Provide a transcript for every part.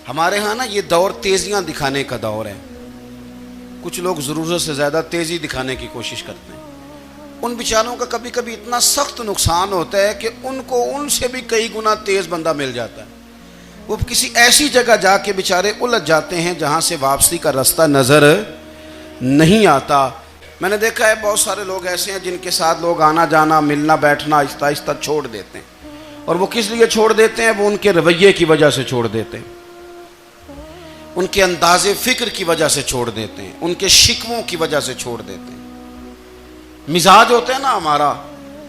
ہمارے ہاں نا یہ دور تیزیاں دکھانے کا دور ہے. کچھ لوگ ضرورت سے زیادہ تیزی دکھانے کی کوشش کرتے ہیں. ان بیچاروں کا کبھی کبھی اتنا سخت نقصان ہوتا ہے کہ ان کو ان سے بھی کئی گنا تیز بندہ مل جاتا ہے. وہ کسی ایسی جگہ جا کے بیچارے الجھ جاتے ہیں جہاں سے واپسی کا راستہ نظر نہیں آتا. میں نے دیکھا ہے بہت سارے لوگ ایسے ہیں جن کے ساتھ لوگ آنا جانا ملنا بیٹھنا آہستہ آہستہ چھوڑ دیتے ہیں. اور وہ کس لیے چھوڑ دیتے ہیں؟ وہ ان کے رویے کی وجہ سے چھوڑ دیتے ہیں, ان کے انداز فکر کی وجہ سے چھوڑ دیتے ہیں, ان کے شکووں کی وجہ سے چھوڑ دیتے ہیں. مزاج ہوتا ہے نا ہمارا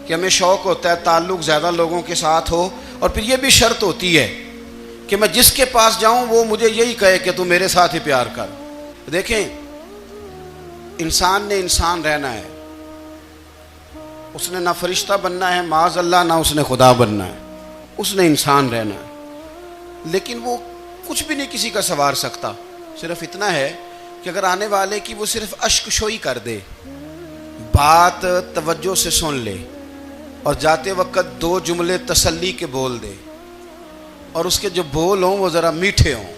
کہ ہمیں شوق ہوتا ہے تعلق زیادہ لوگوں کے ساتھ ہو, اور پھر یہ بھی شرط ہوتی ہے کہ میں جس کے پاس جاؤں وہ مجھے یہی کہے کہ تو میرے ساتھ ہی پیار کر. دیکھیں, انسان نے انسان رہنا ہے, اس نے نہ فرشتہ بننا ہے معاذ اللہ, نہ اس نے خدا بننا ہے, اس نے انسان رہنا ہے. لیکن وہ کچھ بھی نہیں کسی کا سنوار سکتا. صرف اتنا ہے کہ اگر آنے والے کی وہ صرف اشک شوئی کر دے, بات توجہ سے سن لے, اور جاتے وقت دو جملے تسلی کے بول دے, اور اس کے جو بول ہوں وہ ذرا میٹھے ہوں.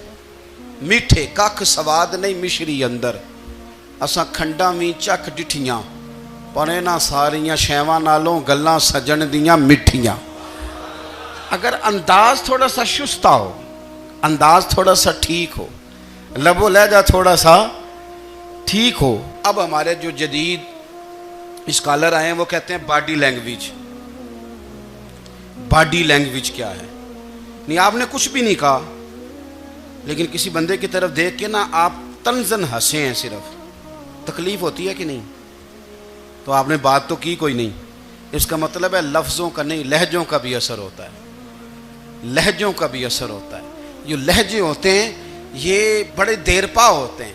میٹھے کھ سواد نہیں مشری اندر, اساں کھنڈاں وی چک ڈٹھیاں, پڑے نہ ساریاں شیواں نالوں گلاں سجن دیاں مٹھیاں. اگر انداز تھوڑا سا شستہ ہو, انداز تھوڑا سا ٹھیک ہو, لب و لہجہ تھوڑا سا ٹھیک ہو. اب ہمارے جو جدید اسکالر آئے ہیں وہ کہتے ہیں باڈی لینگویج. باڈی لینگویج کیا ہے؟ نہیں, آپ نے کچھ بھی نہیں کہا, لیکن کسی بندے کی طرف دیکھ کے نا آپ تنزن ہنسے ہیں, صرف تکلیف ہوتی ہے کہ نہیں؟ تو آپ نے بات تو کی کوئی نہیں. اس کا مطلب ہے لفظوں کا نہیں, لہجوں کا بھی اثر ہوتا ہے. لہجوں کا بھی اثر ہوتا ہے. جو لہجے ہوتے ہیں یہ بڑے دیرپا ہوتے ہیں,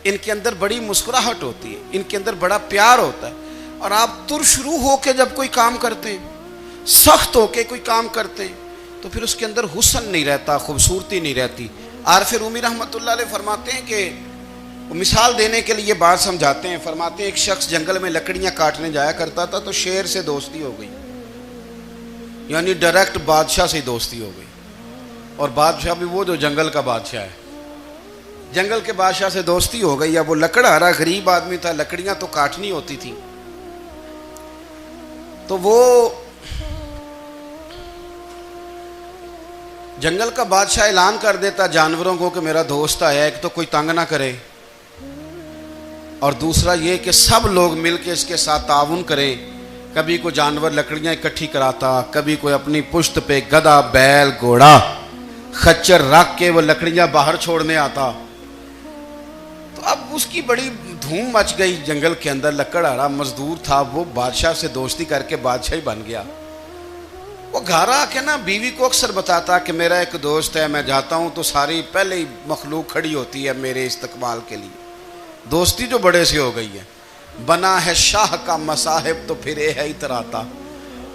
ان کے اندر بڑی مسکراہٹ ہوتی ہے, ان کے اندر بڑا پیار ہوتا ہے. اور آپ ترشروح ہو کے جب کوئی کام کرتے ہیں, سخت ہو کے کوئی کام کرتے ہیں, تو پھر اس کے اندر حسن نہیں رہتا, خوبصورتی نہیں رہتی. عارف رومی رحمۃ اللہ علیہ فرماتے ہیں کہ مثال دینے کے لیے بات سمجھاتے ہیں. فرماتے ہیں ایک شخص جنگل میں لکڑیاں کاٹنے جایا کرتا تھا تو شیر سے دوستی ہو گئی, یعنی ڈائریکٹ بادشاہ سے دوستی ہو گئی. اور بادشاہ بھی وہ جو جنگل کا بادشاہ ہے, جنگل کے بادشاہ سے دوستی ہو گئی. اب وہ لکڑہارا غریب آدمی تھا, لکڑیاں تو کاٹنی ہوتی تھی. تو وہ جنگل کا بادشاہ اعلان کر دیتا جانوروں کو کہ میرا دوست آیا, ایک تو کوئی تنگ نہ کرے, اور دوسرا یہ کہ سب لوگ مل کے اس کے ساتھ تعاون کریں. کبھی کوئی جانور لکڑیاں اکٹھی کراتا, کبھی کوئی اپنی پشت پہ گدھا بیل گھوڑا خچر رکھ کے وہ لکڑیاں باہر چھوڑنے آتا. تو اب اس کی بڑی دھوم مچ گئی جنگل کے اندر. لکڑہارا مزدور تھا, وہ بادشاہ سے دوستی کر کے بادشاہ ہی بن گیا. وہ گھر آ کے نا بیوی کو اکثر بتاتا کہ میرا ایک دوست ہے, میں جاتا ہوں تو ساری پہلے ہی مخلوق کھڑی ہوتی ہے میرے استقبال کے لیے. دوستی جو بڑے سے ہو گئی ہے. بنا ہے شاہ کا مصاحب تو پھر یہ ہے اتراتا,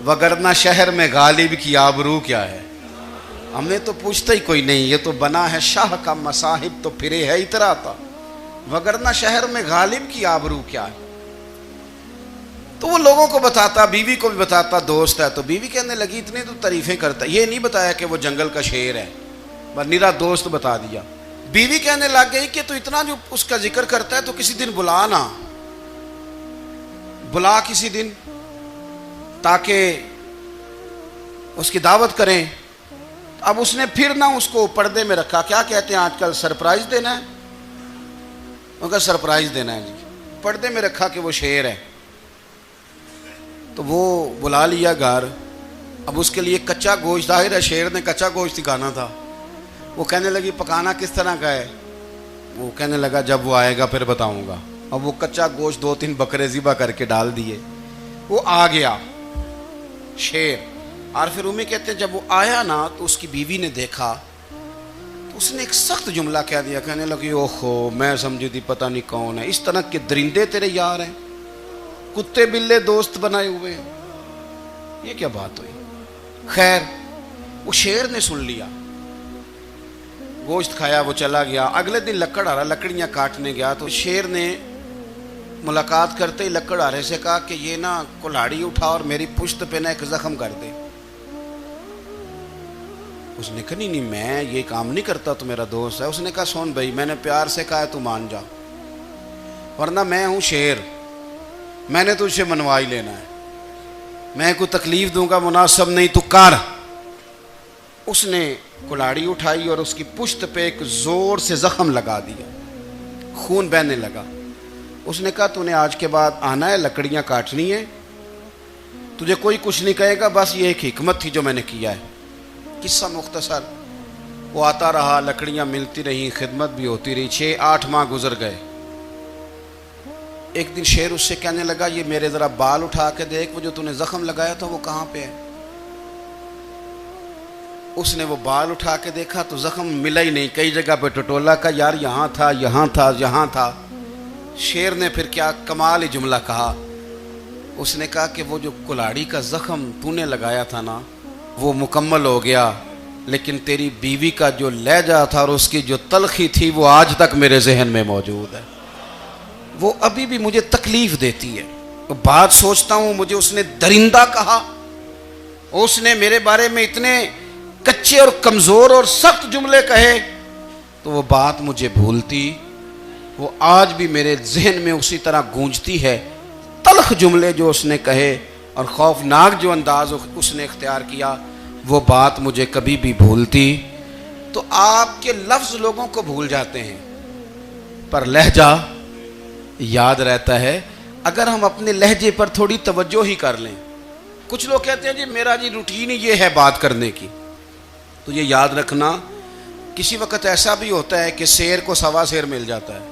وگرنہ شہر میں غالب کی آبرو کیا ہے. ہم نے تو پوچھتا ہی کوئی نہیں, یہ تو بنا ہے شاہ کا مصاحب تو پھر یہ ہے اتراتا, وگرنہ شہر میں غالب کی آبرو کیا ہے. تو وہ لوگوں کو بتاتا, بیوی کو بھی بتاتا دوست ہے. تو بیوی کہنے لگی اتنی تو تعریفیں کرتا, یہ نہیں بتایا کہ وہ جنگل کا شیر ہے, بس نیرا دوست بتا دیا. بیوی کہنے لگ گئی کہ تو اتنا جو اس کا ذکر کرتا ہے تو کسی دن بلا نا, بلا کسی دن تاکہ اس کی دعوت کریں. اب اس نے پھر نہ اس کو پردے میں رکھا. کیا کہتے ہیں آج کل, سرپرائز دینا ہے, ان کا سرپرائز دینا ہے جی. پردے میں رکھا کہ وہ شیر ہے. تو وہ بلا لیا گھر. اب اس کے لیے کچا گوشت, ظاہر ہے شیر نے کچا گوشت سکھانا تھا. وہ کہنے لگی پکانا کس طرح کا ہے؟ وہ کہنے لگا جب وہ آئے گا پھر بتاؤں گا. اب وہ کچا گوشت 2-3 بکرے ذبح کر کے ڈال دیے. وہ آ گیا شیر. عارف رومی کہتے ہیں جب وہ آیا نا تو اس کی بیوی نے دیکھا تو اس نے ایک سخت جملہ کہہ دیا. کہنے لگی اوہو, میں سمجھی تھی پتہ نہیں کون ہے, اس طرح کے درندے تیرے یار ہیں, کتے بلے دوست بنائے ہوئے ہیں, یہ کیا بات ہوئی. خیر وہ شیر نے سن لیا, گوشت کھایا, وہ چلا گیا. اگلے دن لکڑہارا لکڑیاں کاٹنے گیا تو شیر نے ملاقات کرتے ہی لکڑہارے سے کہا کہ یہ نا کلاڑی اٹھا اور میری پشت پہ نا ایک زخم کر دے. اس نے کہا نہیں میں یہ کام نہیں کرتا، تو میرا دوست ہے۔ اس نے کہا سن بھائی، میں نے پیار سے کہا ہے تو مان جا، ورنہ میں ہوں شیر، میں نے تجھ سے منوا ہی لینا ہے، میں کوئی تکلیف دوں گا مناسب نہیں، تو کر۔ اس نے کلاڑی اٹھائی اور اس کی پشت پہ ایک زور سے زخم لگا دیا، خون بہنے لگا۔ اس نے کہا تو نے آج کے بعد آنا ہے، لکڑیاں کاٹنی ہے، تجھے کوئی کچھ نہیں کہے گا، بس یہ ایک حکمت تھی جو میں نے کیا ہے۔ قصہ مختصر، وہ آتا رہا، لکڑیاں ملتی رہیں، خدمت بھی ہوتی رہی، 6-8 ماہ گزر گئے۔ ایک دن شیر اس سے کہنے لگا یہ میرے ذرا بال اٹھا کے دیکھ، وہ جو تو نے زخم لگایا تھا وہ کہاں پہ ہے؟ اس نے وہ بال اٹھا کے دیکھا تو زخم ملا ہی نہیں، کئی جگہ پہ ٹٹولا کا یار یہاں تھا یہاں تھا یہاں تھا۔ شیر نے پھر کیا کمال ہی جملہ کہا، اس نے کہا کہ وہ جو کلاڑی کا زخم تو نے لگایا تھا نا وہ مکمل ہو گیا، لیکن تیری بیوی کا جو لہجہ تھا اور اس کی جو تلخی تھی وہ آج تک میرے ذہن میں موجود ہے، وہ ابھی بھی مجھے تکلیف دیتی ہے۔ بات سوچتا ہوں مجھے اس نے درندہ کہا، اس نے میرے بارے میں اتنے کچے اور کمزور اور سخت جملے کہے، تو وہ بات مجھے بھولتی، وہ آج بھی میرے ذہن میں اسی طرح گونجتی ہے۔ تلخ جملے جو اس نے کہے اور خوفناک جو انداز اس نے اختیار کیا، وہ بات مجھے کبھی بھی بھولتی۔ تو آپ کے لفظ لوگوں کو بھول جاتے ہیں پر لہجہ یاد رہتا ہے اگر ہم اپنے لہجے پر تھوڑی توجہ ہی کر لیں۔ کچھ لوگ کہتے ہیں جی میرا جی روٹین ہی یہ ہے بات کرنے کی، تو یہ یاد رکھنا کسی وقت ایسا بھی ہوتا ہے کہ شیر کو سوا شیر مل جاتا ہے،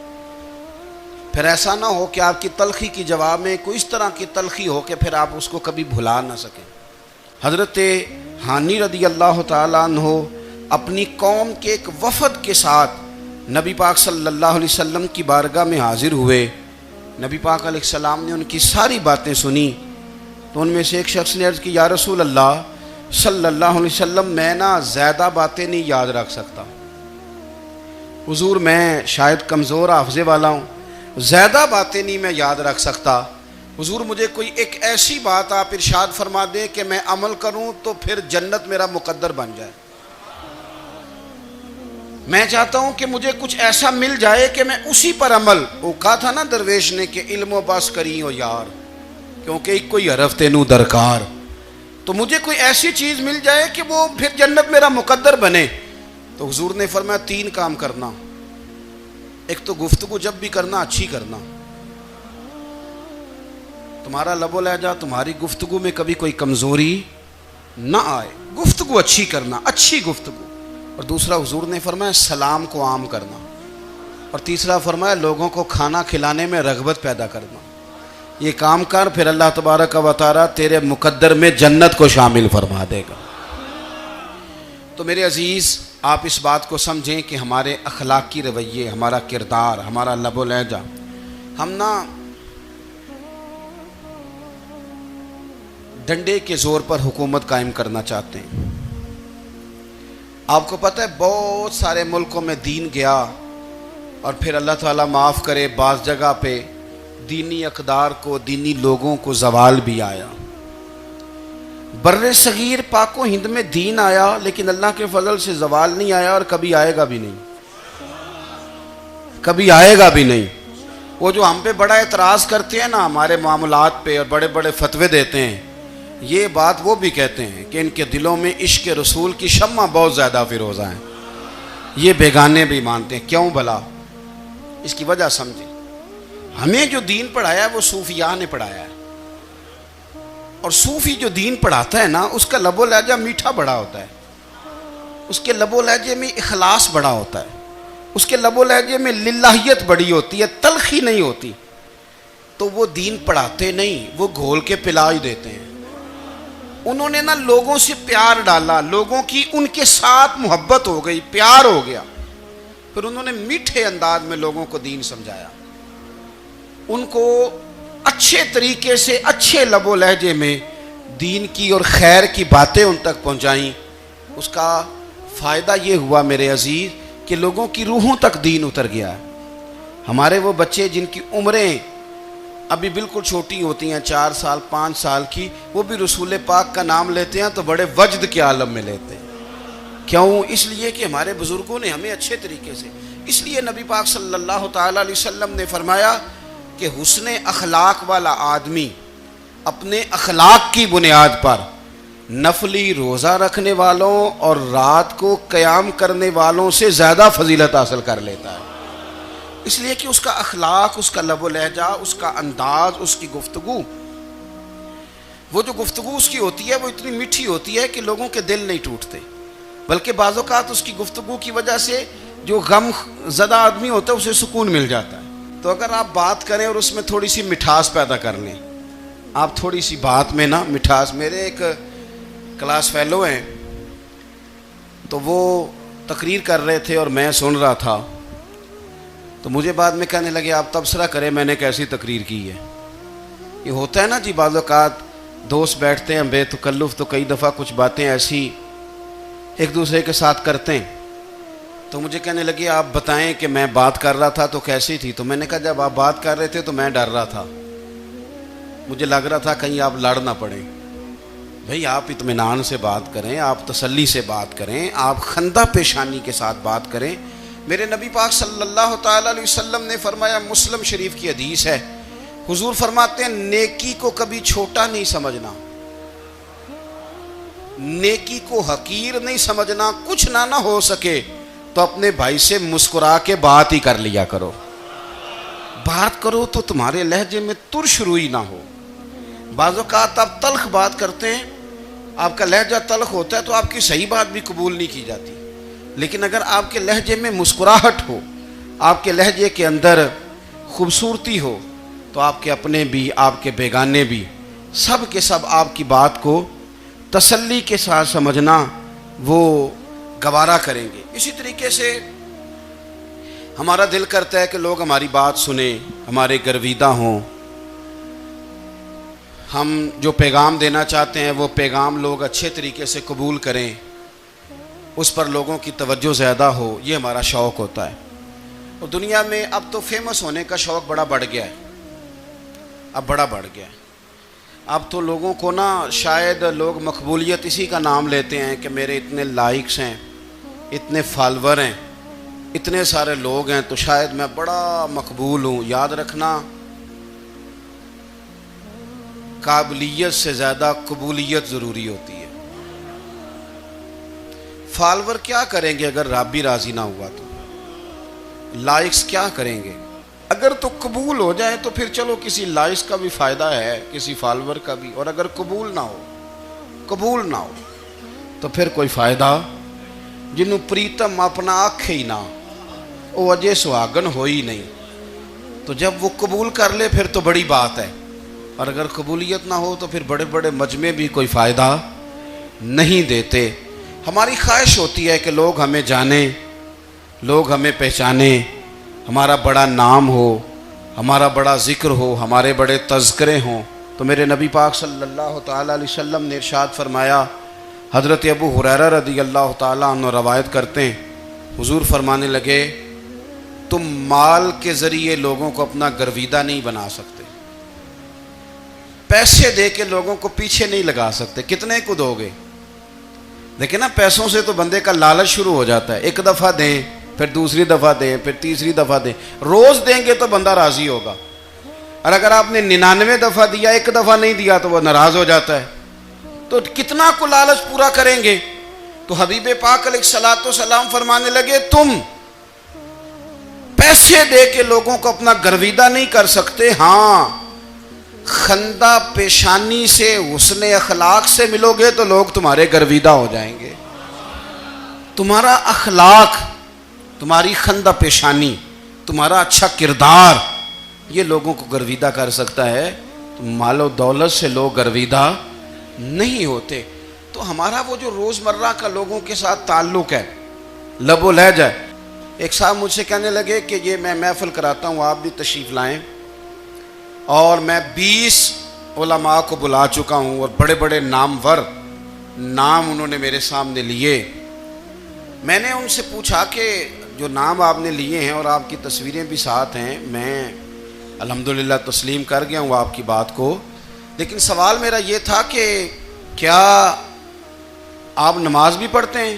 پھر ایسا نہ ہو کہ آپ کی تلخی کی جواب میں کوئی اس طرح کی تلخی ہو کہ پھر آپ اس کو کبھی بھلا نہ سکیں۔ حضرت ہانی رضی اللہ تعالیٰ عنہ اپنی قوم کے ایک وفد کے ساتھ نبی پاک صلی اللہ علیہ وسلم کی بارگاہ میں حاضر ہوئے۔ نبی پاک علیہ السلام نے ان کی ساری باتیں سنی، تو ان میں سے ایک شخص نے عرض کی یا رسول اللہ صلی اللہ علیہ وسلم میں نا زیادہ باتیں نہیں یاد رکھ سکتا، حضور میں شاید کمزور حافظے والا ہوں، زیادہ باتیں نہیں میں یاد رکھ سکتا، حضور مجھے کوئی ایک ایسی بات آپ ارشاد فرما دیں کہ میں عمل کروں تو پھر جنت میرا مقدر بن جائے۔ میں چاہتا ہوں کہ مجھے کچھ ایسا مل جائے کہ میں اسی پر عمل، وہ کہا تھا نا درویش نے کہ علم و بس کری ہو یار، کیونکہ ایک کوئی حرف تینوں درکار، تو مجھے کوئی ایسی چیز مل جائے کہ وہ پھر جنت میرا مقدر بنے۔ تو حضور نے فرمایا 3 کام کرنا، ایک تو گفتگو جب بھی کرنا اچھی کرنا، تمہارا لب و لہجہ تمہاری گفتگو میں کبھی کوئی کمزوری نہ آئے، گفتگو اچھی کرنا، اچھی گفتگو۔ اور دوسرا حضور نے فرمایا سلام کو عام کرنا، اور تیسرا فرمایا لوگوں کو کھانا کھلانے میں رغبت پیدا کرنا۔ یہ کام کر پھر اللہ تبارک و تعالی تیرے مقدر میں جنت کو شامل فرما دے گا۔ تو میرے عزیز آپ اس بات کو سمجھیں کہ ہمارے اخلاقی رویے، ہمارا کردار، ہمارا لب و لہجہ، ہم نہ ڈنڈے کے زور پر حکومت قائم کرنا چاہتے ہیں۔ آپ کو پتہ ہے بہت سارے ملکوں میں دین گیا اور پھر اللہ تعالیٰ معاف کرے بعض جگہ پہ دینی اقدار کو، دینی لوگوں کو زوال بھی آیا۔ بر صغیر پاک و ہند میں دین آیا لیکن اللہ کے فضل سے زوال نہیں آیا اور کبھی آئے گا بھی نہیں، کبھی آئے گا بھی نہیں۔ وہ جو ہم پہ بڑا اعتراض کرتے ہیں نا ہمارے معاملات پہ اور بڑے بڑے فتوے دیتے ہیں، یہ بات وہ بھی کہتے ہیں کہ ان کے دلوں میں عشق رسول کی شمع بہت زیادہ فیروزہ ہیں، یہ بیگانے بھی مانتے ہیں۔ کیوں بھلا؟ اس کی وجہ سمجھیں، ہمیں جو دین پڑھایا ہے وہ صوفیاء نے پڑھایا ہے، اور صوفی جو دین پڑھاتا ہے نا اس کا لب و لہجہ میٹھا بڑا ہوتا ہے، اس کے لب و لہجے میں اخلاص بڑا ہوتا ہے، اس کے لب و لہجے میں للہیت بڑی ہوتی ہے، تلخی نہیں ہوتی۔ تو وہ دین پڑھاتے نہیں، وہ گھول کے پلا ہی دیتے ہیں۔ انہوں نے نا لوگوں سے پیار ڈالا، لوگوں کی ان کے ساتھ محبت ہو گئی، پیار ہو گیا، پھر انہوں نے میٹھے انداز میں لوگوں کو دین سمجھایا، ان کو اچھے طریقے سے اچھے لب و لہجے میں دین کی اور خیر کی باتیں ان تک پہنچائیں۔ اس کا فائدہ یہ ہوا میرے عزیز کہ لوگوں کی روحوں تک دین اتر گیا ہے۔ ہمارے وہ بچے جن کی عمریں ابھی بالکل چھوٹی ہوتی ہیں، 4 سال 5 سال کی، وہ بھی رسول پاک کا نام لیتے ہیں تو بڑے وجد کے عالم میں لیتے ہیں کیوں؟ اس لیے کہ ہمارے بزرگوں نے ہمیں اچھے طریقے سے، اس لیے نبی پاک صلی اللہ تعالیٰ علیہ وسلم نے فرمایا کہ حسن اخلاق والا آدمی اپنے اخلاق کی بنیاد پر نفلی روزہ رکھنے والوں اور رات کو قیام کرنے والوں سے زیادہ فضیلت حاصل کر لیتا ہے، اس لیے کہ اس کا اخلاق، اس کا لب و لہجہ، اس کا انداز، اس کی گفتگو، وہ جو گفتگو اس کی ہوتی ہے وہ اتنی میٹھی ہوتی ہے کہ لوگوں کے دل نہیں ٹوٹتے، بلکہ بعض اوقات اس کی گفتگو کی وجہ سے جو غم زدہ آدمی ہوتا ہے اسے سکون مل جاتا ہے۔ تو اگر آپ بات کریں اور اس میں تھوڑی سی مٹھاس پیدا کر لیں، آپ تھوڑی سی بات میں نا مٹھاس، میرے ایک کلاس فیلو ہیں تو وہ تقریر کر رہے تھے اور میں سن رہا تھا، تو مجھے بعد میں کہنے لگے آپ تبصرہ کریں میں نے کیسی تقریر کی ہے۔ یہ ہوتا ہے نا جی، بعض اوقات دوست بیٹھتے ہیں بے تکلف تو کئی دفعہ کچھ باتیں ایسی ایک دوسرے کے ساتھ کرتے ہیں، تو مجھے کہنے لگے آپ بتائیں کہ میں بات کر رہا تھا تو کیسی تھی؟ تو میں نے کہا جب آپ بات کر رہے تھے تو میں ڈر رہا تھا، مجھے لگ رہا تھا کہیں آپ لڑ نہ پڑیں۔ بھئی آپ اطمینان سے بات کریں، آپ تسلی سے بات کریں، آپ خندہ پیشانی کے ساتھ بات کریں۔ میرے نبی پاک صلی اللہ تعالیٰ علیہ وسلم نے فرمایا، مسلم شریف کی حدیث ہے، حضور فرماتے ہیں نیکی کو کبھی چھوٹا نہیں سمجھنا، نیکی کو حقیر نہیں سمجھنا، کچھ نہ ہو سکے تو اپنے بھائی سے مسکرا کے بات ہی کر لیا کرو، بات کرو تو تمہارے لہجے میں ترش روئی نہ ہو۔ بعض اوقات آپ تلخ بات کرتے ہیں، آپ کا لہجہ تلخ ہوتا ہے تو آپ کی صحیح بات بھی قبول نہیں کی جاتی، لیکن اگر آپ کے لہجے میں مسکراہٹ ہو، آپ کے لہجے کے اندر خوبصورتی ہو، تو آپ کے اپنے بھی، آپ کے بیگانے بھی، سب کے سب آپ کی بات کو تسلی کے ساتھ سمجھنا وہ گوارا کریں گے۔ اسی طریقے سے ہمارا دل کرتا ہے کہ لوگ ہماری بات سنیں، ہمارے گرویدہ ہوں، ہم جو پیغام دینا چاہتے ہیں وہ پیغام لوگ اچھے طریقے سے قبول کریں، اس پر لوگوں کی توجہ زیادہ ہو، یہ ہمارا شوق ہوتا ہے۔ اور دنیا میں اب تو فیمس ہونے کا شوق بڑا بڑھ گیا ہے، اب بڑا بڑھ گیا ہے۔ اب تو لوگوں کو نا شاید لوگ مقبولیت اسی کا نام لیتے ہیں کہ میرے اتنے لائکس ہیں، اتنے فالور ہیں، اتنے سارے لوگ ہیں تو شاید میں بڑا مقبول ہوں۔ یاد رکھنا، قابلیت سے زیادہ قبولیت ضروری ہوتی ہے۔ فالور کیا کریں گے اگر رب بھی راضی نہ ہوا تو؟ لائکس کیا کریں گے؟ اگر تو قبول ہو جائے تو پھر چلو کسی لائکس کا بھی فائدہ ہے، کسی فالور کا بھی، اور اگر قبول نہ ہو تو پھر کوئی فائدہ، جنوں پریتم اپنا آنکھ ہی نہ وہ اجے سہاگن ہو ہی نہیں، تو جب وہ قبول کر لے پھر تو بڑی بات ہے، اور اگر قبولیت نہ ہو تو پھر بڑے بڑے مجمع بھی کوئی فائدہ نہیں دیتے۔ ہماری خواہش ہوتی ہے کہ لوگ ہمیں جانیں، لوگ ہمیں پہچانیں، ہمارا بڑا نام ہو، ہمارا بڑا ذکر ہو، ہمارے بڑے تذکرے ہوں۔ تو میرے نبی پاک صلی اللہ تعالیٰ علیہ وسلم نے ارشاد فرمایا، حضرت ابو ہریرہ رضی اللہ تعالیٰ عنہ روایت کرتے ہیں، حضور فرمانے لگے، تم مال کے ذریعے لوگوں کو اپنا گرویدہ نہیں بنا سکتے، پیسے دے کے لوگوں کو پیچھے نہیں لگا سکتے، کتنے کو دو گے؟ دیکھیں نا، پیسوں سے تو بندے کا لالچ شروع ہو جاتا ہے، ایک دفعہ دیں، پھر دوسری دفعہ دیں، پھر تیسری دفعہ دیں، روز دیں گے تو بندہ راضی ہوگا، اور اگر آپ نے 99 دفعہ دیا، ایک دفعہ نہیں دیا تو وہ ناراض ہو جاتا ہے، تو کتنا کو لالچ پورا کریں گے؟ تو حبیب پاک علیہ الصلوۃ والسلام فرمانے لگے، تم پیسے دے کے لوگوں کو اپنا گرویدہ نہیں کر سکتے، ہاں خندہ پیشانی سے، حسن اخلاق سے ملو گے تو لوگ تمہارے گرویدہ ہو جائیں گے۔ تمہارا اخلاق، تمہاری خندہ پیشانی، تمہارا اچھا کردار، یہ لوگوں کو گرویدہ کر سکتا ہے، مال و دولت سے لوگ گرویدہ نہیں ہوتے۔ تو ہمارا وہ جو روزمرہ کا لوگوں کے ساتھ تعلق ہے، لب و لہجہ ہے۔ ایک صاحب مجھ سے کہنے لگے کہ یہ میں محفل کراتا ہوں، آپ بھی تشریف لائیں، اور میں 20 علماء کو بلا چکا ہوں، اور بڑے بڑے نامور نام انہوں نے میرے سامنے لیے۔ میں نے ان سے پوچھا کہ جو نام آپ نے لیے ہیں اور آپ کی تصویریں بھی ساتھ ہیں، میں الحمدللہ تسلیم کر گیا ہوں آپ کی بات کو، لیکن سوال میرا یہ تھا کہ کیا آپ نماز بھی پڑھتے ہیں؟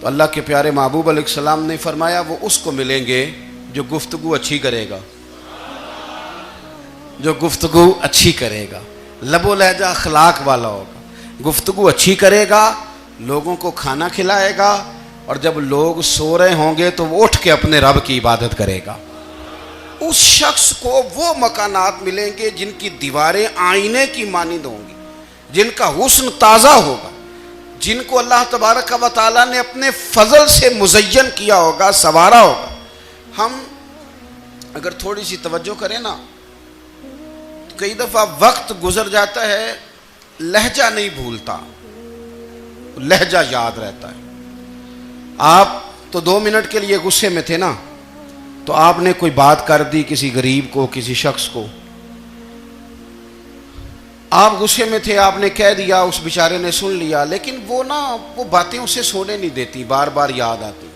تو اللہ کے پیارے محبوب علیہ السلام نے فرمایا وہ اس کو ملیں گے جو گفتگو اچھی کرے گا، جو گفتگو اچھی کرے گا، لب و لہجہ اخلاق والا ہوگا، گفتگو اچھی کرے گا، لوگوں کو کھانا کھلائے گا، اور جب لوگ سو رہے ہوں گے تو وہ اٹھ کے اپنے رب کی عبادت کرے گا۔ اس شخص کو وہ مکانات ملیں گے جن کی دیواریں آئینے کی مانند ہوں گی، جن کا حسن تازہ ہوگا، جن کو اللہ تبارک و تعالیٰ نے اپنے فضل سے مزین کیا ہوگا، سنوارا ہوگا۔ ہم اگر تھوڑی سی توجہ کریں نا، کئی دفعہ وقت گزر جاتا ہے، لہجہ نہیں بھولتا، لہجہ یاد رہتا ہے۔ آپ تو 2 منٹ کے لیے غصے میں تھے نا، تو آپ نے کوئی بات کر دی کسی غریب کو، کسی شخص کو، آپ غصے میں تھے، آپ نے کہہ دیا، اس بیچارے نے سن لیا، لیکن وہ باتیں اسے سونے نہیں دیتی، بار بار یاد آتی۔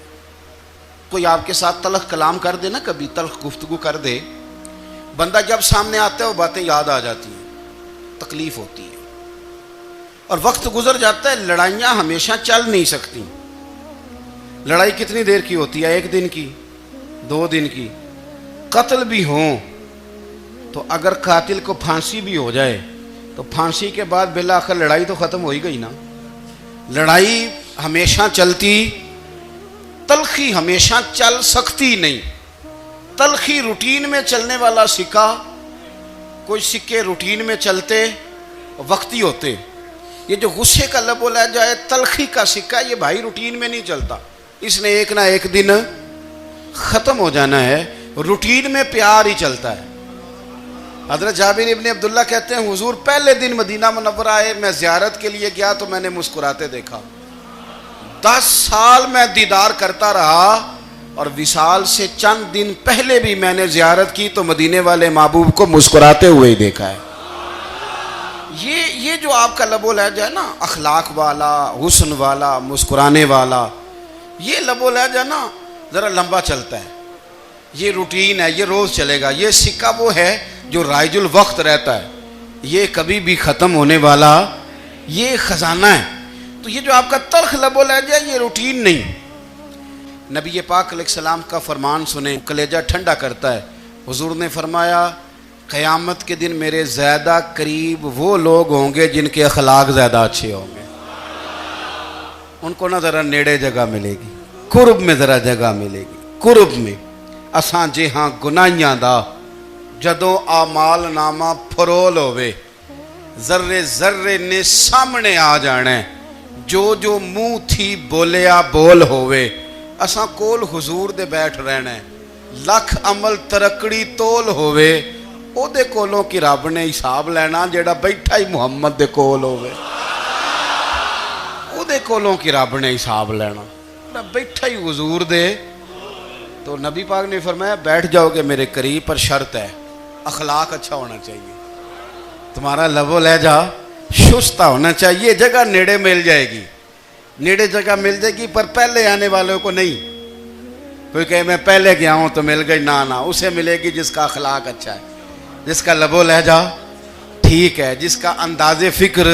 کوئی آپ کے ساتھ تلخ کلام کر دے نا، کبھی تلخ گفتگو کر دے، بندہ جب سامنے آتا ہے وہ باتیں یاد آ جاتی ہیں، تکلیف ہوتی ہے، اور وقت گزر جاتا ہے۔ لڑائیاں ہمیشہ چل نہیں سکتی۔ لڑائی کتنی دیر کی ہوتی ہے؟ 1 دن کی، 2 دن کی۔ قتل بھی ہوں تو اگر قاتل کو پھانسی بھی ہو جائے تو پھانسی کے بعد بالآخر لڑائی تو ختم ہو ہی گئی نا۔ لڑائی ہمیشہ چلتی، تلخی ہمیشہ چل سکتی نہیں۔ تلخی روٹین میں چلنے والا سکہ، کوئی سکے روٹین میں چلتے وقتی ہوتے، یہ جو غصے کا لب و لہجہ ہے، تلخی کا سکہ، یہ بھائی روٹین میں نہیں چلتا، اس نے ایک نہ ایک دن ختم ہو جانا ہے۔ روٹین میں پیار ہی چلتا ہے۔ حضرت جابر ابن عبداللہ کہتے ہیں حضور پہلے دن مدینہ منورہ آئے، میں زیارت کے لیے گیا تو میں نے مسکراتے دیکھا۔ 10 سال میں دیدار کرتا رہا، اور وصال سے چند دن پہلے بھی میں نے زیارت کی تو مدینے والے محبوب کو مسکراتے ہوئے ہی دیکھا ہے۔ یہ جو آپ کا لب و لہجہ ہے نا، اخلاق والا، حسن والا، مسکرانے والا، یہ لب و لہجہ نا ذرا لمبا چلتا ہے، یہ روٹین ہے، یہ روز چلے گا۔ یہ سکہ وہ ہے جو رائج الوقت رہتا ہے، یہ کبھی بھی ختم ہونے والا یہ خزانہ ہے۔ تو یہ جو آپ کا تلخ لب و لہجہ ہے، یہ روٹین نہیں۔ نبی پاک علیہ السلام کا فرمان سنیں، کلیجہ ٹھنڈا کرتا ہے۔ حضور نے فرمایا قیامت کے دن میرے زیادہ قریب وہ لوگ ہوں گے جن کے اخلاق زیادہ اچھے ہوں گے، ان کو نہ ذرا نیڑے جگہ ملے گی، قرب میں ذرا جگہ ملے گی، قرب میں۔ اساں جے ہاں گناہیاں دا جدوں آمال نامہ پھرول ہوئے، ذرے ذرے نے سامنے آ جانے، جو منہ تھی بولیا بول ہوئے، اساں کول حضور دے بیٹھ رہنا ہے۔ لکھ عمل ترکڑی تول ہوئے، او دے کولوں کی رب نے حساب لینا جیڑا بیٹھا ہی محمد دے کول ہوئے، او دے کولوں کی رب نے حساب لینا، بیٹھا ہی حضور دے۔ تو نبی پاک نے فرمایا بیٹھ جاؤ گے میرے قریب، پر شرط ہے اخلاق اچھا ہونا چاہیے، تمہارا لب و لہجہ شستہ ہونا چاہیے، جگہ نیڑے مل جائے گی، نیڑے جگہ مل جائے گی، پر پہلے آنے والوں کو نہیں۔ کوئی کہے میں پہلے گیا ہوں تو مل گئی، نہ اسے ملے گی جس کا اخلاق اچھا ہے، جس کا لب و لہجہ ٹھیک ہے، جس کا انداز فکر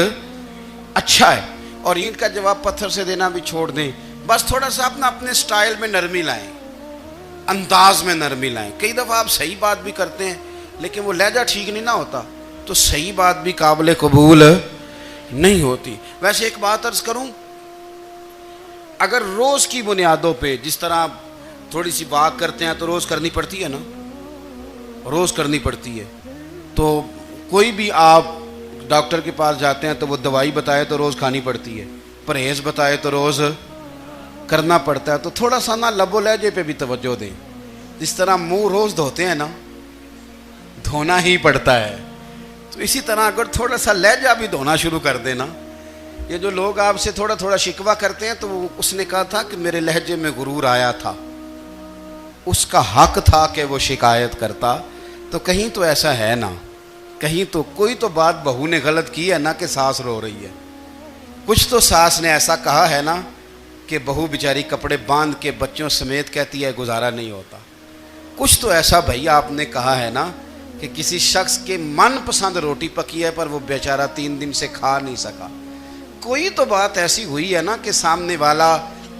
اچھا ہے۔ اور ان کا جواب پتھر سے دینا بھی چھوڑ دیں، بس تھوڑا سا اپنے سٹائل میں نرمی لائیں، انداز میں نرمی لائیں۔ کئی دفعہ آپ صحیح بات بھی کرتے ہیں لیکن وہ لہجہ ٹھیک نہیں نہ ہوتا تو صحیح بات بھی قابل قبول نہیں ہوتی۔ ویسے ایک بات عرض کروں، اگر روز کی بنیادوں پہ جس طرح تھوڑی سی بات کرتے ہیں تو روز کرنی پڑتی ہے نا، روز کرنی پڑتی ہے، تو کوئی بھی آپ ڈاکٹر کے پاس جاتے ہیں تو وہ دوائی بتائے تو روز کھانی پڑتی ہے، پرہیز بتائے تو روز کرنا پڑتا ہے۔ تو تھوڑا سا نا لب و لہجے پہ بھی توجہ دیں، جس طرح منہ روز دھوتے ہیں نا، دھونا ہی پڑتا ہے، تو اسی طرح اگر تھوڑا سا لہجہ بھی دھونا شروع کر دینا۔ یہ جو لوگ آپ سے تھوڑا تھوڑا شکوہ کرتے ہیں، تو اس نے کہا تھا کہ میرے لہجے میں غرور آیا تھا، اس کا حق تھا کہ وہ شکایت کرتا، تو کہیں تو ایسا ہے نا، کہیں تو کوئی تو بات بہو نے غلط کی ہے نا کہ ساس رو رہی ہے، کچھ تو ساس نے ایسا کہا ہے نا کہ بہو بیچاری کپڑے باندھ کے بچوں سمیت کہتی ہے گزارا نہیں ہوتا، کچھ تو ایسا بھائی آپ نے کہا ہے نا کہ کسی شخص کے من پسند روٹی پکی ہے پر وہ بیچارہ 3 دن سے کھا نہیں سکا، کوئی تو بات ایسی ہوئی ہے نا کہ سامنے والا